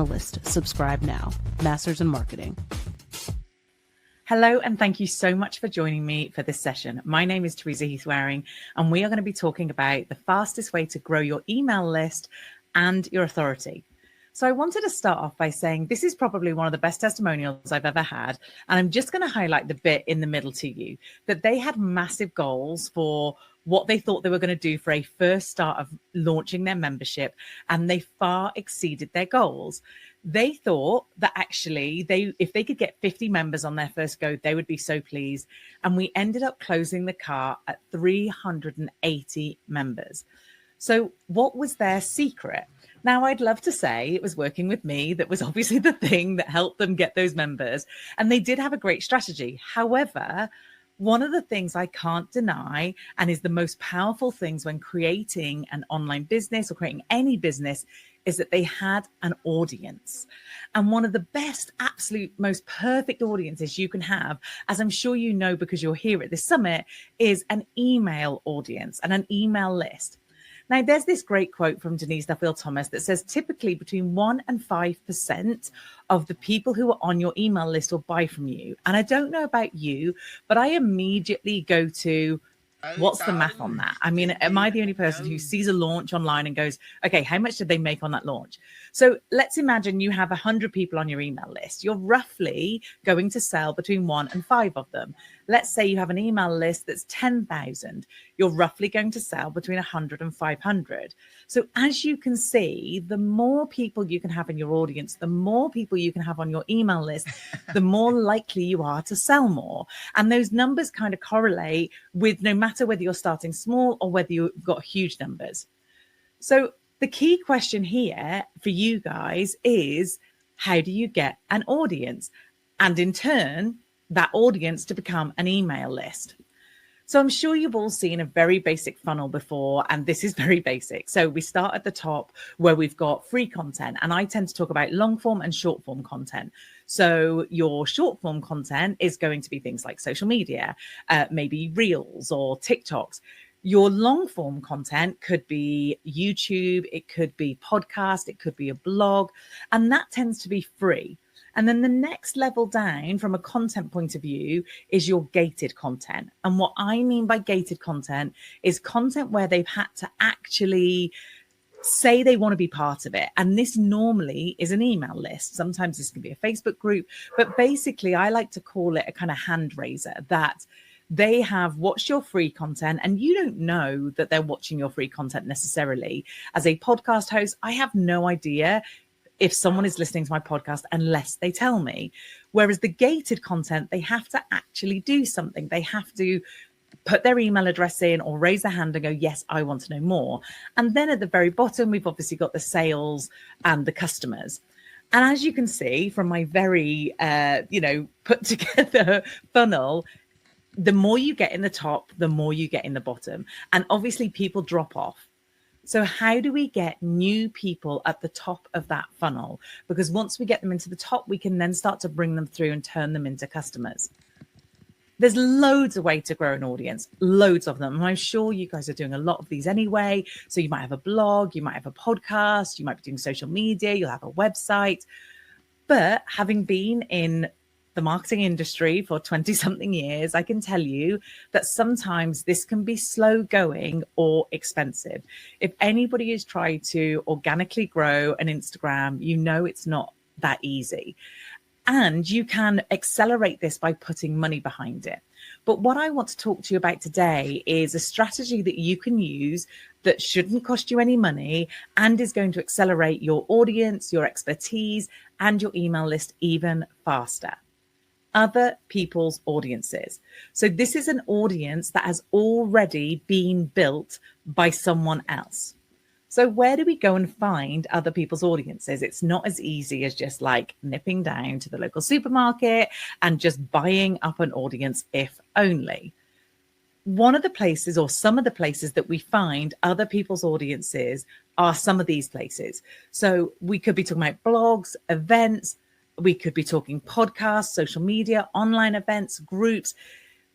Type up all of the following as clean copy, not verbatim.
List. Subscribe now. Masters in Marketing. Hello, and thank you so much for joining me for this session. My name is Teresa Heath-Wareing, and we are going to be talking about the fastest way to grow your email list and your authority. So I wanted to start off by saying this is probably one of the best testimonials I've ever had. And I'm just going to highlight the bit in the middle to you, that they had massive goals for what they thought they were going to do for a first start of launching their membership, and they far exceeded their goals. They thought that actually if they could get 50 members on their first go, they would be so pleased. And we ended up closing the car at 380 members. So what was their secret? Now, I'd love to say it was working with me. That was obviously the thing that helped them get those members. And they did have a great strategy. However, one of the things I can't deny, and is the most powerful things when creating an online business or creating any business, is that they had an audience. And one of the best, absolute, most perfect audiences you can have, as I'm sure you know because you're here at this summit, is an email audience and an email list. Now, there's this great quote from Denise Duffield-Thomas that says typically between 1% and 5% of the people who are on your email list will buy from you. And I don't know about you, but I immediately go to, what's the math on that? I mean, am I the only person who sees a launch online and goes, okay, how much did they make on that launch? So let's imagine you have 100 people on your email list. You're roughly going to sell between 1 and 5 of them. Let's say you have an email list that's 10,000. You're roughly going to sell between 100 and 500. So as you can see, the more people you can have in your audience, the more people you can have on your email list, the more likely you are to sell more. And those numbers kind of correlate with no matter whether you're starting small or whether you've got huge numbers. So the key question here for you guys is, how do you get an audience? And in turn, that audience to become an email list. So I'm sure you've all seen a very basic funnel before, and this is very basic. So we start at the top where we've got free content, and I tend to talk about long form and short form content. So your short form content is going to be things like social media, maybe reels or TikToks. Your long form content could be YouTube, it could be podcast, it could be a blog, and that tends to be free. And then the next level down from a content point of view is your gated content. And what I mean by gated content is content where they've had to actually say they want to be part of it. And this normally is an email list. Sometimes this can be a Facebook group, but basically I like to call it a kind of hand raiser, that they have watched your free content and you don't know that they're watching your free content necessarily. As a podcast host, I have no idea if someone is listening to my podcast unless they tell me. Whereas the gated content, they have to actually do something. They have to put their email address in or raise their hand and go, yes, I want to know more. And then at the very bottom, we've obviously got the sales and the customers. And as you can see from my very, put together funnel, the more you get in the top, the more you get in the bottom. And obviously people drop off. So how do we get new people at the top of that funnel? Because once we get them into the top, we can then start to bring them through and turn them into customers. There's loads of ways to grow an audience, loads of them. And I'm sure you guys are doing a lot of these anyway. So you might have a blog, you might have a podcast, you might be doing social media, you'll have a website. But having been in the marketing industry for 20 something years, I can tell you that sometimes this can be slow going or expensive. If anybody has tried to organically grow an Instagram, you know it's not that easy. And you can accelerate this by putting money behind it. But what I want to talk to you about today is a strategy that you can use that shouldn't cost you any money and is going to accelerate your audience, your expertise, and your email list even faster. Other people's audiences. So this is an audience that has already been built by someone else. So where do we go and find other people's audiences? It's not as easy as just like nipping down to the local supermarket and just buying up an audience, if only. One of the places, or some of the places that we find other people's audiences, are some of these places. So we could be talking about blogs, events, we could be talking podcasts, social media, online events, groups.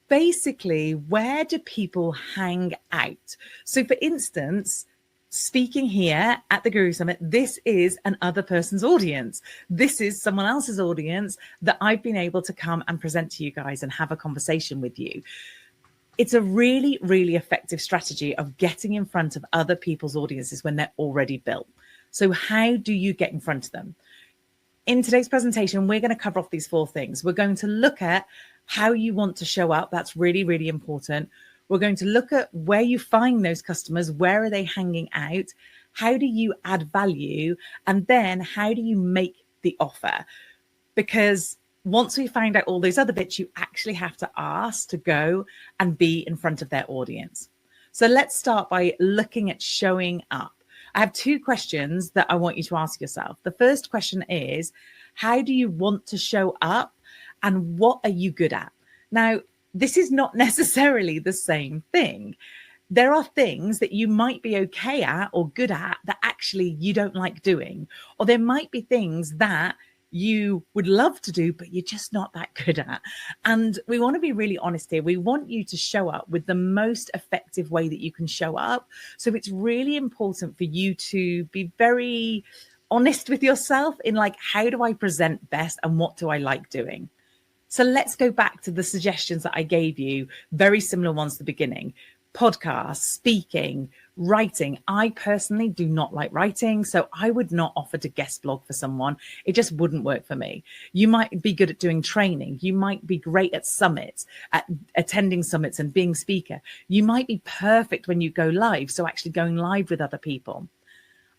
Basically, where do people hang out? So for instance, speaking here at the Guru Summit, this is another person's audience. This is someone else's audience that I've been able to come and present to you guys and have a conversation with you. It's a really, really effective strategy of getting in front of other people's audiences when they're already built. So how do you get in front of them? In today's presentation, we're going to cover off these 4 things. We're going to look at how you want to show up. That's really, really important. We're going to look at where you find those customers. Where are they hanging out? How do you add value? And then how do you make the offer? Because once we find out all those other bits, you actually have to ask to go and be in front of their audience. So let's start by looking at showing up. I have 2 questions that I want you to ask yourself. The first question is, how do you want to show up and what are you good at? Now, this is not necessarily the same thing. There are things that you might be okay at or good at that actually you don't like doing. Or there might be things that you would love to do, but you're just not that good at. And we want to be really honest here. We want you to show up with the most effective way that you can show up. So it's really important for you to be very honest with yourself in like, how do I present best and what do I like doing? So let's go back to the suggestions that I gave you, very similar ones at the beginning. Podcasts, speaking, writing. I personally do not like writing, so I would not offer to guest blog for someone. It just wouldn't work for me. You might be good at doing training. You might be great at summits, at attending summits and being speaker. You might be perfect when you go live, so actually going live with other people.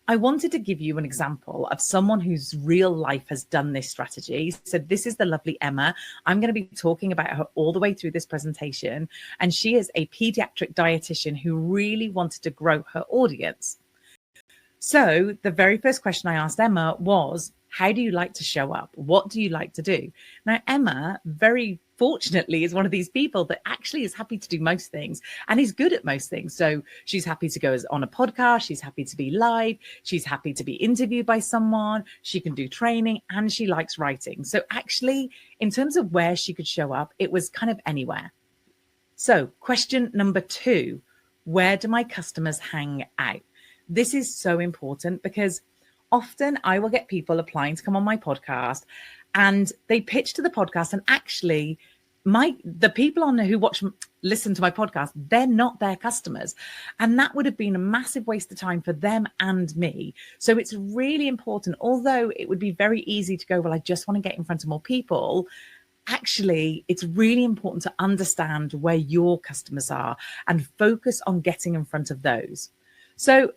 I wanted to give you an example of someone whose real life has done this strategy. So this is the lovely Emma. I'm going to be talking about her all the way through this presentation. And she is a pediatric dietitian who really wanted to grow her audience. So the very first question I asked Emma was, how do you like to show up? What do you like to do? Now, Emma, very fortunately, is one of these people that actually is happy to do most things and is good at most things. So she's happy to go on a podcast. She's happy to be live. She's happy to be interviewed by someone. She can do training and she likes writing. So actually, in terms of where she could show up, it was kind of anywhere. So question number 2, where do my customers hang out? This is so important because often I will get people applying to come on my podcast and they pitch to the podcast and actually the people on there who listen to my podcast, they're not their customers. And that would have been a massive waste of time for them and me. So it's really important, although it would be very easy to go, well, I just want to get in front of more people. Actually, it's really important to understand where your customers are and focus on getting in front of those. So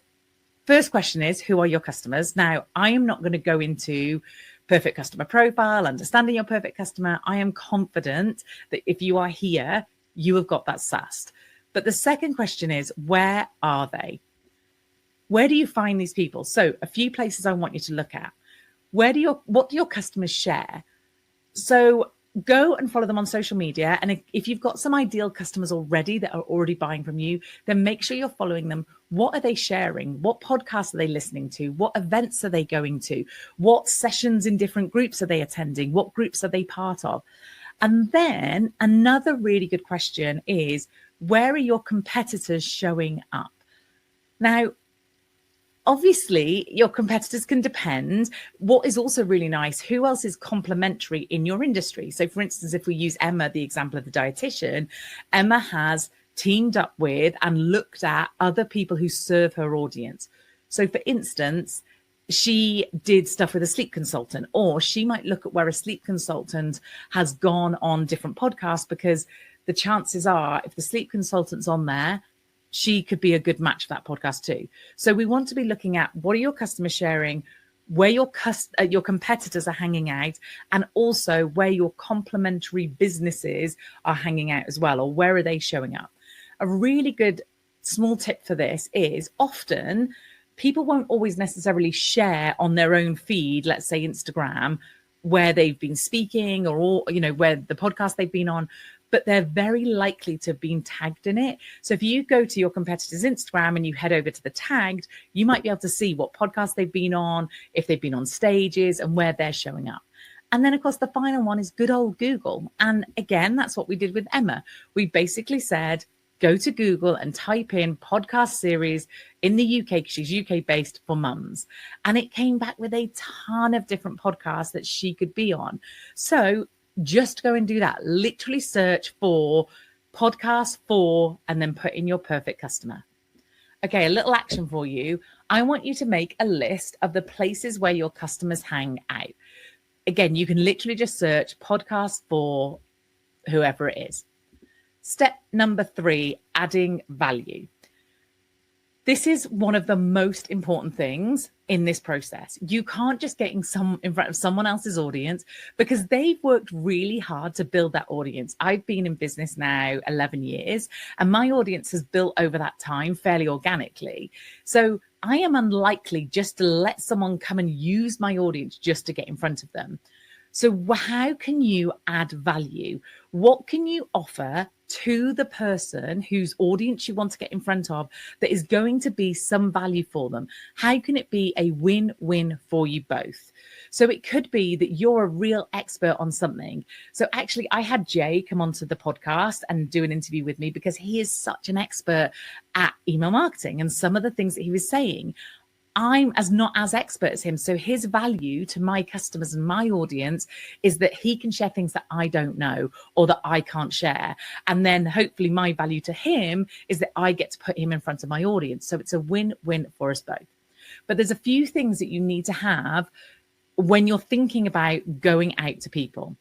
first question is, who are your customers? Now, I am not going to go into perfect customer profile, understanding your perfect customer. I am confident that if you are here, you have got that sussed. But the second question is, where are they? Where do you find these people? So a few places I want you to look at. What do your customers share? So go and follow them on social media. And if you've got some ideal customers already that are already buying from you, then make sure you're following them. What are they sharing? What podcasts are they listening to? What events are they going to? What sessions in different groups are they attending? What groups are they part of? And then another really good question is, where are your competitors showing up? Now, obviously, your competitors can depend. What is also really nice, who else is complementary in your industry? So, for instance, if we use Emma, the example of the dietitian, Emma has teamed up with and looked at other people who serve her audience. So, for instance, she did stuff with a sleep consultant, or she might look at where a sleep consultant has gone on different podcasts, because the chances are if the sleep consultant's on there, she could be a good match for that podcast too. So we want to be looking at, what are your customers sharing, where your competitors are hanging out, and also where your complementary businesses are hanging out as well, or where are they showing up. A really good small tip for this is, often people won't always necessarily share on their own feed, let's say Instagram, where they've been speaking or where the podcast they've been on, but they're very likely to have been tagged in it. So if you go to your competitor's Instagram and you head over to the tagged, you might be able to see what podcast they've been on, if they've been on stages, and where they're showing up. And then, of course, the final one is good old Google. And again, that's what we did with Emma. We basically said, go to Google and type in podcast series in the UK, because she's UK based, for mums. And it came back with a ton of different podcasts that she could be on. So just go and do that. Literally search for podcast for, and then put in your perfect customer. Okay, a little action for you. I want you to make a list of the places where your customers hang out. Again, you can literally just search podcast for whoever it is. Step number 3, adding value. This is one of the most important things in this process. You can't just get in front of someone else's audience, because they've worked really hard to build that audience. I've been in business now 11 years, and my audience has built over that time fairly organically. So I am unlikely just to let someone come and use my audience just to get in front of them. So how can you add value? What can you offer to the person whose audience you want to get in front of that is going to be some value for them? How can it be a win-win for you both? So it could be that you're a real expert on something. So actually, I had Jay come onto the podcast and do an interview with me because he is such an expert at email marketing, and some of the things that he was saying, I'm not as expert as him. So his value to my customers and my audience is that he can share things that I don't know or that I can't share. And then hopefully my value to him is that I get to put him in front of my audience. So it's a win-win for us both. But there's a few things that you need to have when you're thinking about going out to people.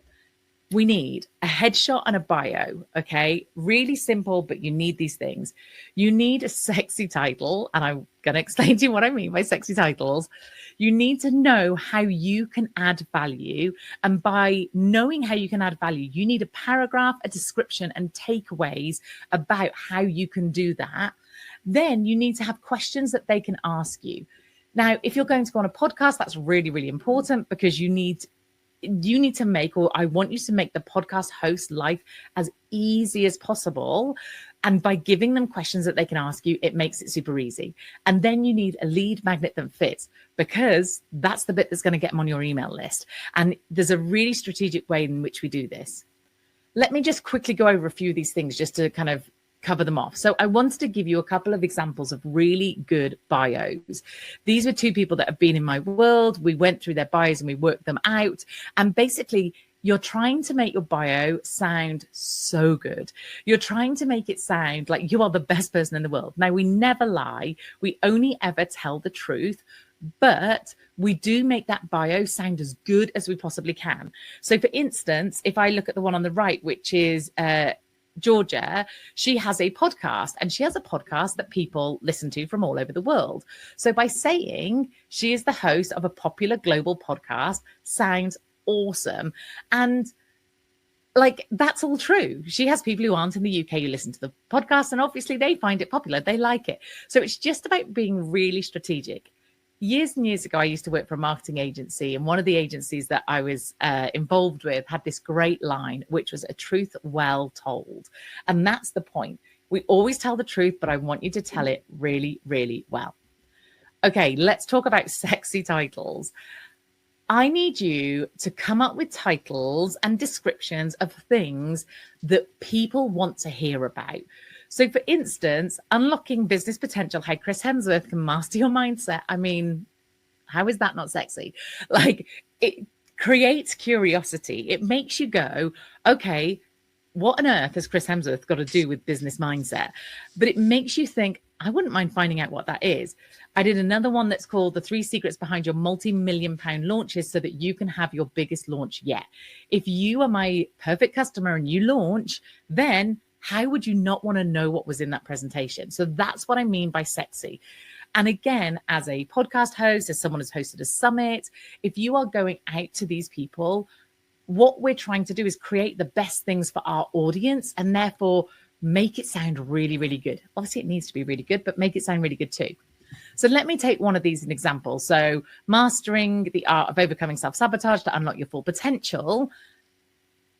We need a headshot and a bio, okay? Really simple, but you need these things. You need a sexy title, and I'm going to explain to you what I mean by sexy titles. You need to know how you can add value, and by knowing how you can add value, you need a paragraph, a description, and takeaways about how you can do that. Then you need to have questions that they can ask you. Now, if you're going to go on a podcast, that's really, really important, because you need to make, or I want you to make, the podcast host life as easy as possible. And by giving them questions that they can ask you, it makes it super easy. And then you need a lead magnet that fits, because that's the bit that's going to get them on your email list. And there's a really strategic way in which we do this. Let me just quickly go over a few of these things just to kind of cover them off. So I wanted to give you a couple of examples of really good bios. These were 2 people that have been in my world. We went through their bios and we worked them out. And basically, you're trying to make your bio sound so good. You're trying to make it sound like you are the best person in the world. Now, we never lie. We only ever tell the truth. But we do make that bio sound as good as we possibly can. So for instance, if I look at the one on the right, which is Georgia, she has a podcast, and she has a podcast that people listen to from all over the world. So by saying she is the host of a popular global podcast sounds awesome. And like, that's all true. She has people who aren't in the UK who listen to the podcast, and obviously they find it popular. They like it. So it's just about being really strategic. Years and years ago, I used to work for a marketing agency, and one of the agencies that I was involved with had this great line, which was a truth well told. And that's the point. We always tell the truth, but I want you to tell it really, really well. Okay, let's talk about sexy titles. I need you to come up with titles and descriptions of things that people want to hear about. So, for instance, Unlocking Business Potential, how Chris Hemsworth can master your mindset. I mean, how is that not sexy? Like, it creates curiosity. It makes you go, okay, what on earth has Chris Hemsworth got to do with business mindset? But it makes you think, I wouldn't mind finding out what that is. I did another one that's called The 3 Secrets Behind Your Multi-million-pound Launches, so that you can have your biggest launch yet. If you are my perfect customer and you launch, then how would you not want to know what was in that presentation? So that's what I mean by sexy. And again, as a podcast host, as someone who's hosted a summit, if you are going out to these people, what we're trying to do is create the best things for our audience, and therefore make it sound really, really good. Obviously, it needs to be really good, but make it sound really good too. So let me take one of these as an example. So mastering the art of overcoming self-sabotage to unlock your full potential.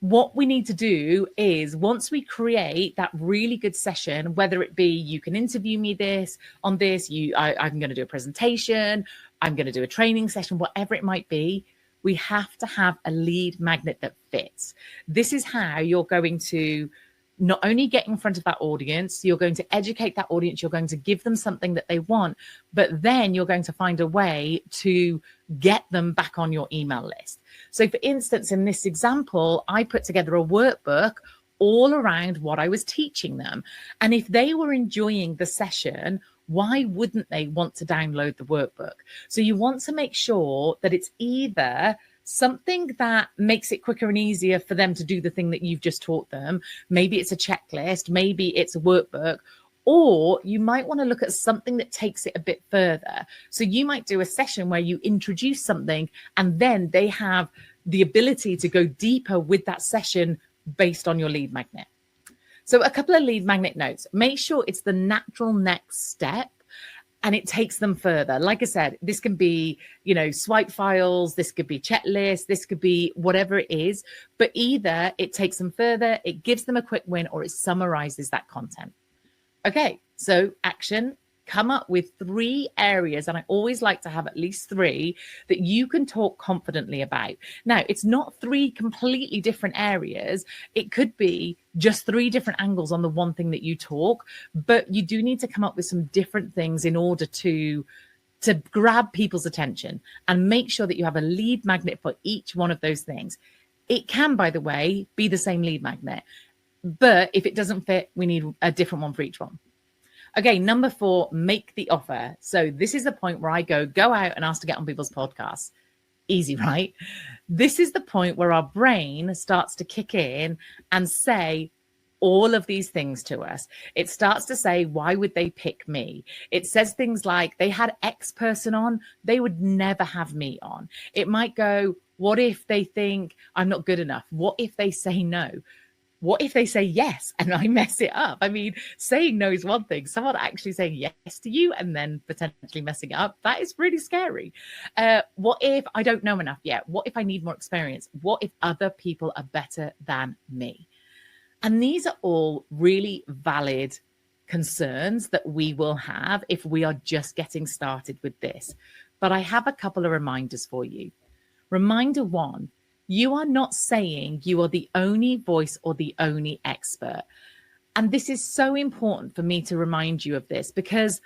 What we need to do is, once we create that really good session, whether it be you can interview me I'm going to do a presentation, I'm going to do a training session, whatever it might be, we have to have a lead magnet that fits. This is how you're going to not only get in front of that audience, you're going to educate that audience, you're going to give them something that they want, but then you're going to find a way to get them back on your email list. So for instance, in this example, I put together a workbook all around what I was teaching them. And if they were enjoying the session, why wouldn't they want to download the workbook? So you want to make sure that it's either something that makes it quicker and easier for them to do the thing that you've just taught them. Maybe it's a checklist, maybe it's a workbook, or you might want to look at something that takes it a bit further. So you might do a session where you introduce something and then they have the ability to go deeper with that session based on your lead magnet. So a couple of lead magnet notes. Make sure it's the natural next step and it takes them further. Like I said, this can be, swipe files, this could be checklists, this could be whatever it is, but either it takes them further, it gives them a quick win, or it summarizes that content. Okay, so action. Come up with 3 areas, and I always like to have at least 3 that you can talk confidently about. Now, it's not 3 completely different areas. It could be just 3 different angles on the one thing that you talk, but you do need to come up with some different things in order to grab people's attention and make sure that you have a lead magnet for each one of those things. It can, by the way, be the same lead magnet, but if it doesn't fit, we need a different one for each one. Okay, number 4, make the offer. So this is the point where I go out and ask to get on people's podcasts. Easy, right? This is the point where our brain starts to kick in and say all of these things to us. It starts to say, why would they pick me? It says things like, they had X person on, they would never have me on. It might go, what if they think I'm not good enough? What if they say no? What if they say yes and I mess it up? I mean, saying no is one thing. Someone actually saying yes to you and then potentially messing it up, that is really scary. What if I don't know enough yet? What if I need more experience? What if other people are better than me? And these are all really valid concerns that we will have if we are just getting started with this. But I have a couple of reminders for you. Reminder 1, you are not saying you are the only voice or the only expert. And this is so important for me to remind you of this, because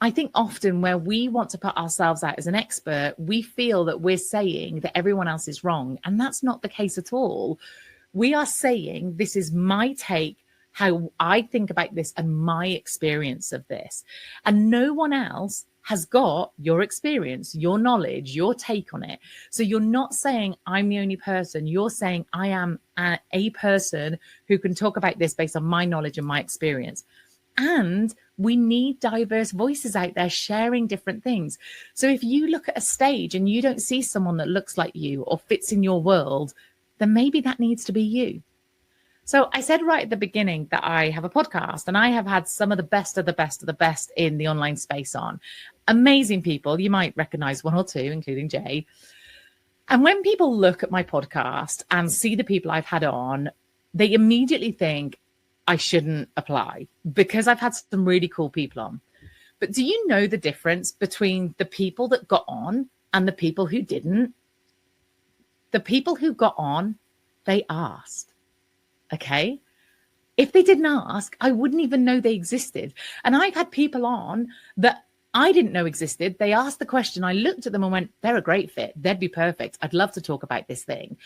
I think often where we want to put ourselves out as an expert, we feel that we're saying that everyone else is wrong. And that's not the case at all. We are saying, this is my take, how I think about this and my experience of this. And no one else has got your experience, your knowledge, your take on it. So you're not saying I'm the only person. You're saying I am a person who can talk about this based on my knowledge and my experience. And we need diverse voices out there sharing different things. So if you look at a stage and you don't see someone that looks like you or fits in your world, then maybe that needs to be you. So I said right at the beginning that I have a podcast, and I have had some of the best of the best of the best in the online space on. Amazing people. You might recognize 1 or 2, including Jay. And when people look at my podcast and see the people I've had on, they immediately think I shouldn't apply because I've had some really cool people on. But do you know the difference between the people that got on and the people who didn't? The people who got on, they asked. Okay. If they didn't ask, I wouldn't even know they existed. And I've had people on that I didn't know existed. They asked the question. I looked at them and went, they're a great fit. They'd be perfect. I'd love to talk about this thing.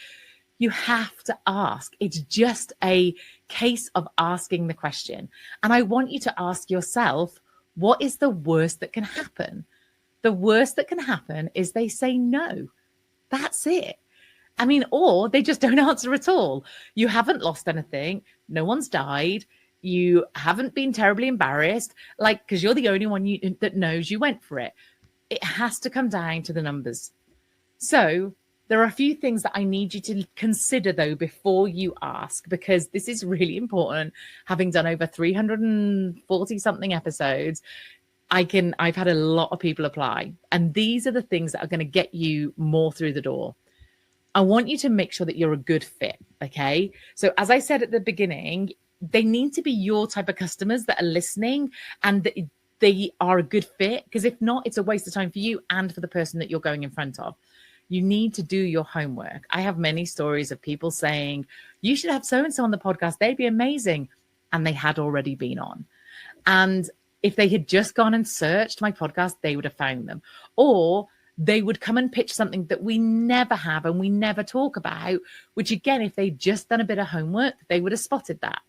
You have to ask. It's just a case of asking the question. And I want you to ask yourself, what is the worst that can happen? The worst that can happen is they say no. That's it. I mean, or they just don't answer at all. You haven't lost anything. No one's died. You haven't been terribly embarrassed, because you're the only one that knows you went for it. It has to come down to the numbers. So there are a few things that I need you to consider, though, before you ask, because this is really important. Having done over 340 something episodes, I've had a lot of people apply. And these are the things that are going to get you more through the door. I want you to make sure that you're a good fit, okay? So as I said at the beginning, they need to be your type of customers that are listening and that they are a good fit, because if not, it's a waste of time for you and for the person that you're going in front of. You need to do your homework. I have many stories of people saying, you should have so-and-so on the podcast. They'd be amazing. and they had already been on. And if they had just gone and searched my podcast, they would have found them. Or they would come and pitch something that we never have and we never talk about, which again, if they'd just done a bit of homework, they would have spotted that.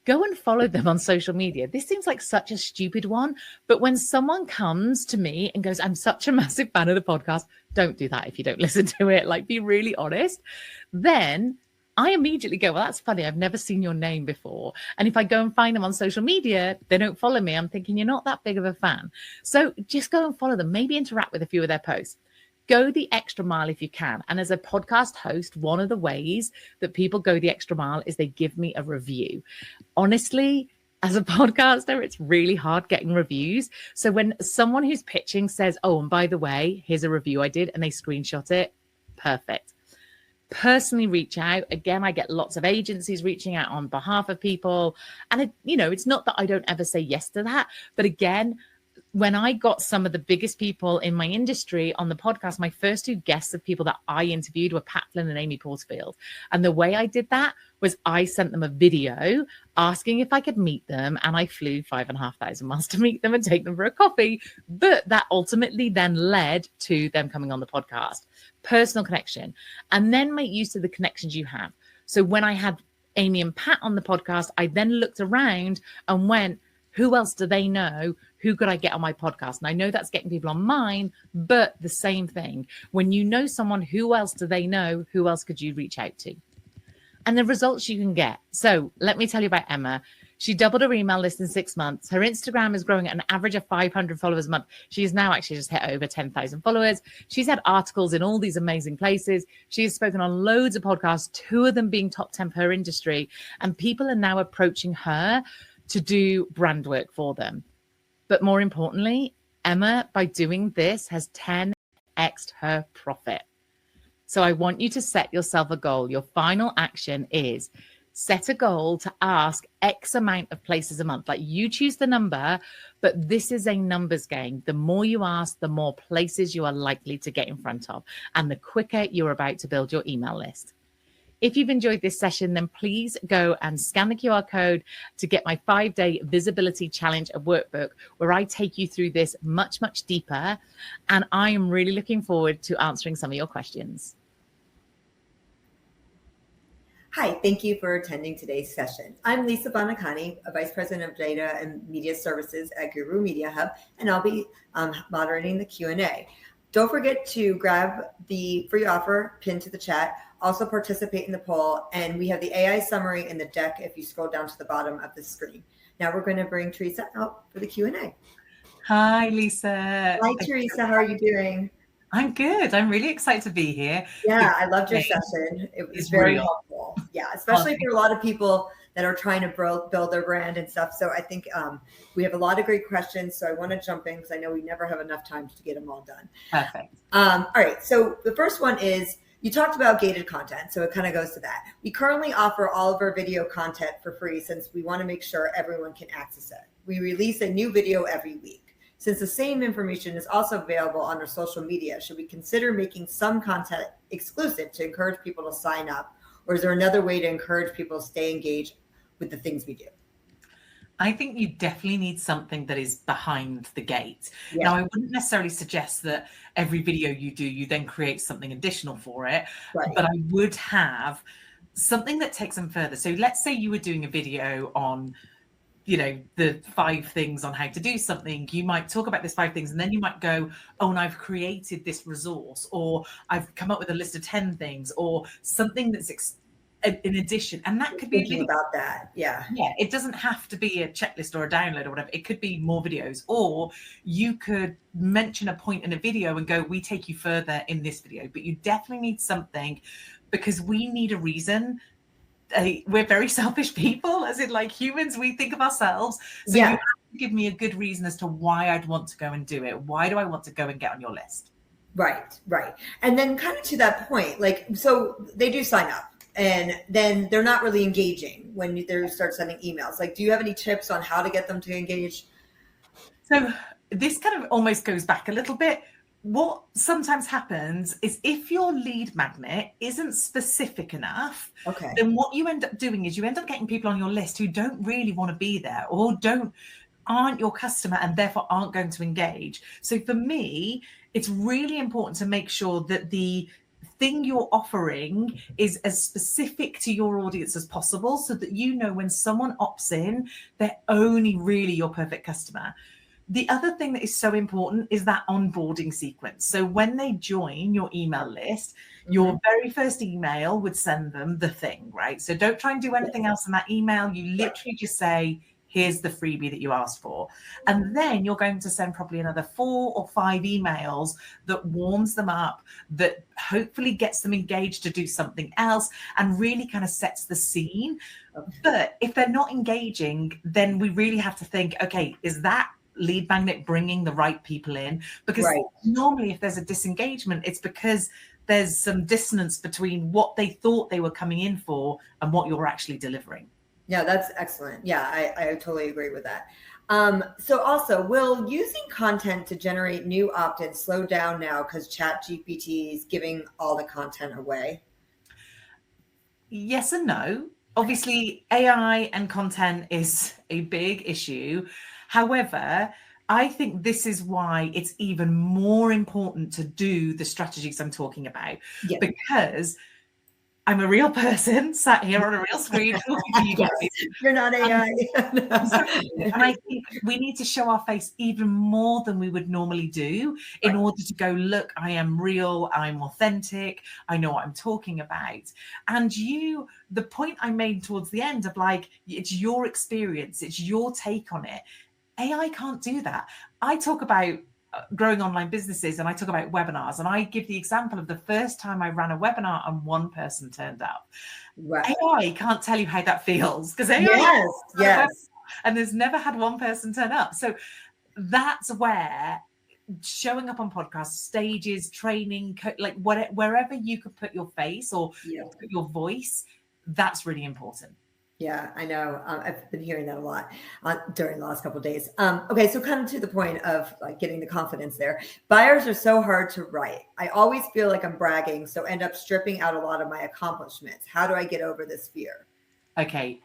Go and follow them on social media. This seems like such a stupid one, but when someone comes to me and goes, I'm such a massive fan of the podcast, don't do that if you don't listen to it. Like, be really honest. Then I immediately go, well, that's funny. I've never seen your name before. And if I go and find them on social media, they don't follow me. I'm thinking, you're not that big of a fan. So just go and follow them. Maybe interact with a few of their posts. Go the extra mile if you can. And as a podcast host, one of the ways that people go the extra mile is they give me a review. Honestly, as a podcaster, it's really hard getting reviews. So when someone who's pitching says, oh, and by the way, here's a review I did, and they screenshot it, perfect. Personally reach out. Again, I get lots of agencies reaching out on behalf of people. And, it's not that I don't ever say yes to that. But again, when I got some of the biggest people in my industry on the podcast, my first two guests of people that I interviewed were Pat Flynn and Amy Porterfield. And the way I did that was I sent them a video asking if I could meet them. And I flew 5,500 miles to meet them and take them for a coffee. But that ultimately then led to them coming on the podcast. Personal connection. And then make use of the connections you have. So when I had Amy and Pat on the podcast, I then looked around and went, who else do they know? Who could I get on my podcast? And I know that's getting people on mine, but the same thing. When you know someone, who else do they know? Who else could you reach out to? And the results you can get. So let me tell you about Emma. She doubled her email list in 6 months. Her Instagram is growing at an average of 500 followers a month. She is now actually just hit over 10,000 followers. She's had articles in all these amazing places. She has spoken on loads of podcasts, 2 of them being top 10 per industry. And people are now approaching her to do brand work for them. But more importantly, Emma, by doing this, has 10x'd her profit. So I want you to set yourself a goal. Your final action is set a goal to ask X amount of places a month. Like, you choose the number, but this is a numbers game. The more you ask, the more places you are likely to get in front of, and the quicker you're about to build your email list. If you've enjoyed this session, then please go and scan the QR code to get my 5-day visibility challenge workbook, where I take you through this much, much deeper. And I am really looking forward to answering some of your questions. Hi, thank you for attending today's session. I'm Lisa Bonacani, a Vice President of Data and Media Services at Guru Media Hub, and I'll be moderating the Q&A. Don't forget to grab the free offer pinned to the chat. Also participate in the poll, and we have the AI summary in the deck if you scroll down to the bottom of the screen. Now we're going to bring Teresa out for the Q&A. Hi, Lisa. Hi, Teresa. How are you doing? I'm good. I'm really excited to be here. Yeah, I loved your session. It was very helpful. Yeah, especially for a lot of people that are trying to build their brand and stuff. So I think we have a lot of great questions. So I want to jump in because I know we never have enough time to get them all done. Perfect. All right. So the first one is, you talked about gated content, so it kind of goes to that. We currently offer all of our video content for free since we want to make sure everyone can access it. We release a new video every week. Since the same information is also available on our social media, should we consider making some content exclusive to encourage people to sign up? Or is there another way to encourage people to stay engaged with the things we do? I think you definitely need something that is behind the gate. Yeah. Now, I wouldn't necessarily suggest that every video you do, you then create something additional for it, Right. but I would have something that takes them further. So let's say you were doing a video on, the 5 things on how to do something. You might talk about these 5 things, and then you might go, oh, and I've created this resource, or I've come up with a list of 10 things, or something that's in addition. And that could be Thinking about that. Yeah. Yeah, it doesn't have to be a checklist or a download or whatever. It could be more videos, or you could mention a point in a video and go, we take you further in this video. But you definitely need something, because we need a reason. We're very selfish people, as in, like, humans, we think of ourselves. So Yeah. you have to give me a good reason as to why I'd want to go and do it. Why do I want to go and get on your list? Right. And then kind of to that point, like, so they do sign up, and then they're not really engaging when they start sending emails. Like, do you have any tips on how to get them to engage? So this kind of almost goes back a little bit. what sometimes happens is if your lead magnet isn't specific enough, Okay. then what you end up doing is you end up getting people on your list who don't really want to be there or aren't your customer and therefore aren't going to engage. So for me, it's really important to make sure that the thing you're offering is as specific to your audience as possible, so that you know when someone opts in, they're only really your perfect customer. The other thing that is so important is that onboarding sequence. So when they join your email list, your very first email would send them the thing, right? So don't try and do anything else in that email. You literally just say, here's the freebie that you asked for. And then you're going to send probably another 4 or 5 emails that warms them up, that hopefully gets them engaged to do something else and really kind of sets the scene. But if they're not engaging, then we really have to think, okay, is that lead magnet bringing the right people in? Because normally if there's a disengagement, it's because there's some dissonance between what they thought they were coming in for and what you're actually delivering. Yeah, that's excellent. Yeah, I totally agree with that. So also, will using content to generate new opt-ins slow down now because ChatGPT is giving all the content away? Yes and no. Obviously, AI and content is a big issue. However, I think this is why it's even more important to do the strategies I'm talking about, because I'm a real person sat here on a real screen talking to you guys. You're not AI. And I think we need to show our face even more than we would normally do in order to go, look, I am real, I'm authentic, I know what I'm talking about. And the point I made towards the end of like, it's your experience, it's your take on it. AI can't do that. I talk about growing online businesses and I talk about webinars, and I give the example of the first time I ran a webinar and one person turned up. AI can't tell you how that feels because AI and there's never had one person turn up. So that's where showing up on podcasts, stages, training, like wherever you could put your face or put your voice, that's really important. Yeah, I know. I've been hearing that a lot during the last couple of days. Okay, so kind of to the point of like getting the confidence there. Buyers are so hard to write. I always feel like I'm bragging, so end up stripping out a lot of my accomplishments. How do I get over this fear? Okay.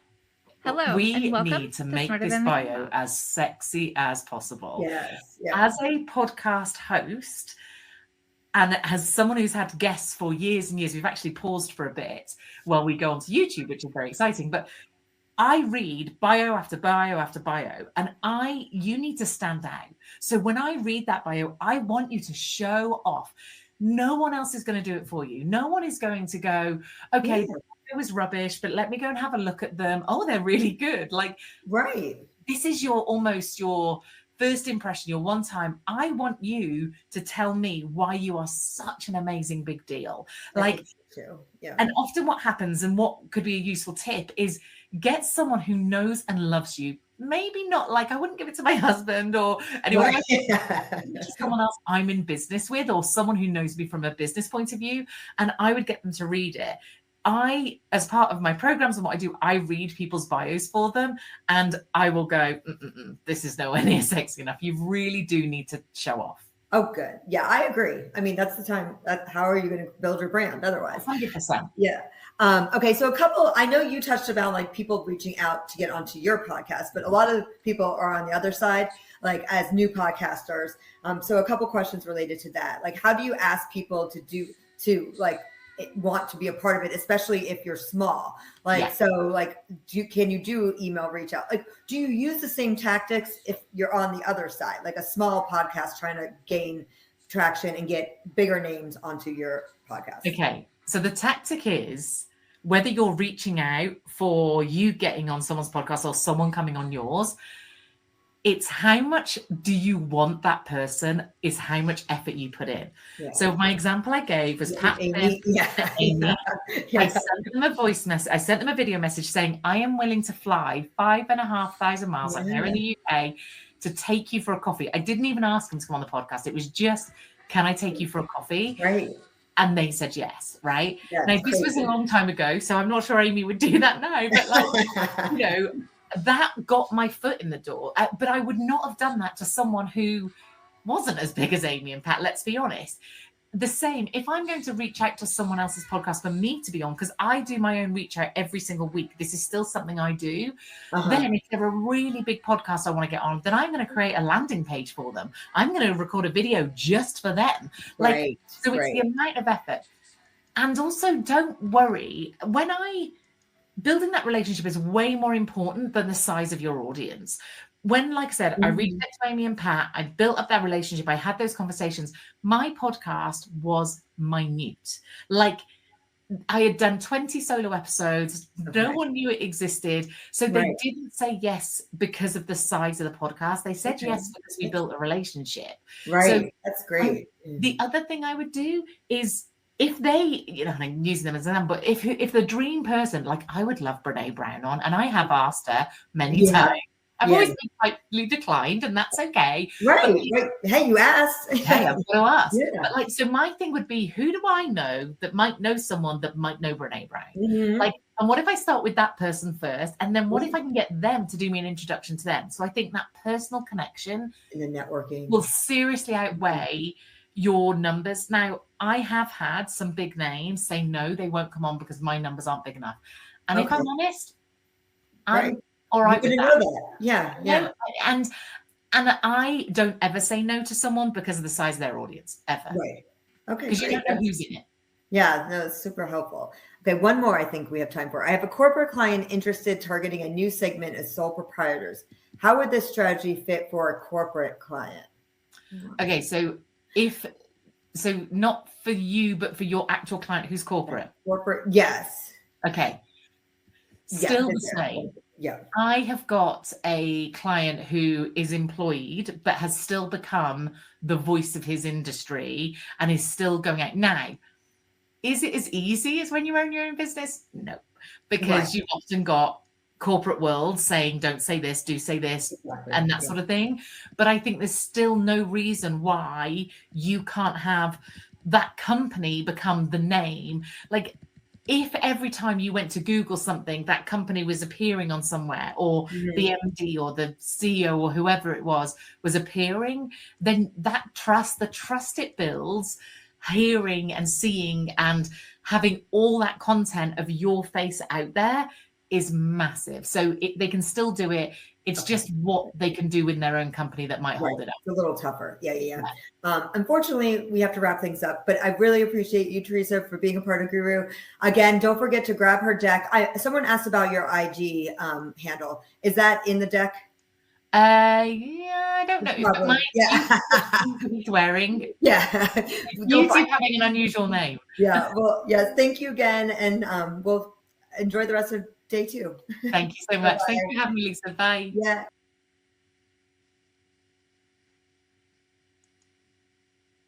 Hello. We need to make this bio as sexy as possible. Yes. As a podcast host, and as someone who's had guests for years and years, we've actually paused for a bit while we go onto YouTube, which is very exciting. But I read bio after bio after bio, and you need to stand out. So when I read that bio, I want you to show off. No one else is going to do it for you. No one is going to go, okay, the bio was rubbish, but let me go and have a look at them. Oh, they're really good. Like, this is almost your first impression, your one time. I want you to tell me why you are such an amazing big deal. And often what happens, and what could be a useful tip, is get someone who knows and loves you. Maybe not like, I wouldn't give it to my husband or anyone someone else I'm in business with, or someone who knows me from a business point of view, and I would get them to read it. As part of my programs and what I do, I read people's bios for them, and I will go, this is nowhere near sexy enough. You really do need to show off. Oh, good. Yeah, I agree. I mean, that's the time. How are you going to build your brand otherwise? 100%. Yeah. Okay. So I know you touched about like people reaching out to get onto your podcast, but a lot of people are on the other side, like as new podcasters. So a couple questions related to that. Like, how do you ask people to want to be a part of it, especially if you're small? Can you do email reach out? Like, do you use the same tactics if you're on the other side, like a small podcast trying to gain traction and get bigger names onto your podcast? Okay. So the tactic is, whether you're reaching out for you getting on someone's podcast or someone coming on yours, it's how much do you want that person is how much effort you put in. Yeah. So my example I gave was Pat Amy. I sent them a voice message. I sent them a video message saying, I am willing to fly 5,500 miles out there in the UK to take you for a coffee. I didn't even ask them to come on the podcast. It was just, can I take you for a coffee? Right. And they said yes, right? Yeah, now, this was a long time ago, so I'm not sure Amy would do that now. But that got my foot in the door. But I would not have done that to someone who wasn't as big as Amy and Pat, let's be honest. The same, if I'm going to reach out to someone else's podcast for me to be on, because I do my own reach out every single week, this is still something I do. Then if they're a really big podcast I want to get on, then I'm going to create a landing page for them. I'm going to record a video just for them. Like, so it's the amount of effort. And also, don't worry, building that relationship is way more important than the size of your audience. When, like I said, I reached out to Amy and Pat, I built up that relationship, I had those conversations. My podcast was minute. Like, I had done 20 solo episodes. No one knew it existed. So they didn't say yes because of the size of the podcast. They said yes because we built a relationship. Right. So, that's great. The other thing I would do is, if they, I'm using them as an example, but if the dream person, like, I would love Brene Brown on, and I have asked her many times. I've always been slightly declined, and that's okay. Right. Hey, you asked. Hey, I'm going to ask. But like, so my thing would be, who do I know that might know someone that might know Brene Brown? Like, and what if I start with that person first, and then what if I can get them to do me an introduction to them? So I think that personal connection in the networking will seriously outweigh your numbers. Now, I have had some big names say no, they won't come on because my numbers aren't big enough. And if I'm honest, I'm all right with that. Yeah. And I don't ever say no to someone because of the size of their audience, ever. Right. Okay. Because you don't know who's in it. Yeah, no, it's super helpful. Okay, one more I think we have time for. I have a corporate client interested targeting a new segment as sole proprietors. How would this strategy fit for a corporate client? Okay, so not for you, but for your actual client who's corporate. Corporate, yes. Okay. Still the same. Yeah. I have got a client who is employed, but has still become the voice of his industry and is still going out. Now, is it as easy as when you own your own business? No, because you've often got corporate world saying, don't say this, do say this, and that sort of thing. But I think there's still no reason why you can't have that company become the name. Like, if every time you went to Google something, that company was appearing on somewhere, or the MD or the CEO or whoever it was appearing, then that trust, the trust it builds, hearing and seeing and having all that content of your face out there is massive. So they can still do it. It's just what they can do in their own company that might hold it up. It's a little tougher. Yeah. Unfortunately, we have to wrap things up, but I really appreciate you, Teresa, for being a part of Guru. Again, don't forget to grab her deck. Someone asked about your IG handle. Is that in the deck? I don't know. But he's wearing. Yeah. YouTube having an unusual name. Yeah. Well, yes. Thank you again. And we'll enjoy the rest of day 2. Thank you so much. Thanks for having me, Lisa. Bye. Yeah.